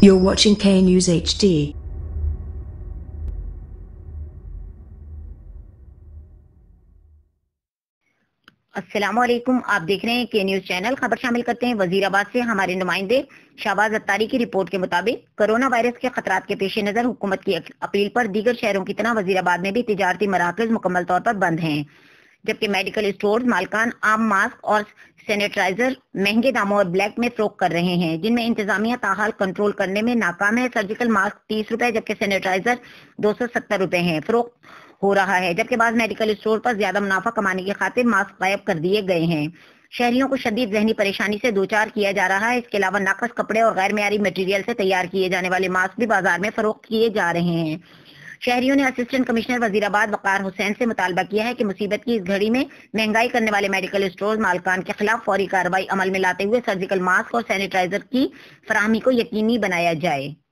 You're watching K News HD. السلام علیکم، آپ دیکھ رہے ہیں کے نیوز چینل۔ خبر شامل کرتے ہیں وزیرا سے ہمارے نمائندے شہباز اتاری کی رپورٹ کے مطابق کرونا وائرس کے خطرات کے پیش نظر حکومت کی اپیل پر دیگر شہروں کی طرح وزیرا میں بھی تجارتی مراکز مکمل طور پر بند ہیں، جبکہ میڈیکل اسٹورز مالکان عام ماسک اور سینیٹائزر مہنگے داموں اور بلیک میں فروخت کر رہے ہیں، جن میں انتظامیہ تاحال کنٹرول کرنے میں ناکام ہے۔ سرجیکل ماسک 30 روپے جبکہ سینیٹائزر 270 روپے ہیں فروخت ہو رہا ہے، جبکہ بعض میڈیکل اسٹور پر زیادہ منافع کمانے کی خاطر ماسک غائب کر دیے گئے ہیں۔ شہریوں کو شدید ذہنی پریشانی سے دوچار کیا جا رہا ہے۔ اس کے علاوہ ناقص کپڑے اور غیر معیاری مٹیریل سے تیار کیے جانے والے ماسک بھی بازار میں فروخت کیے جا رہے ہیں۔ شہریوں نے اسسٹنٹ کمشنر وزیرا وقار حسین سے مطالبہ کیا ہے کہ مصیبت کی اس گھڑی میں مہنگائی کرنے والے میڈیکل اسٹور مالکان کے خلاف فوری کارروائی عمل میں لاتے ہوئے سرجیکل ماسک اور سینیٹائزر کی فراہمی کو یقینی بنایا جائے۔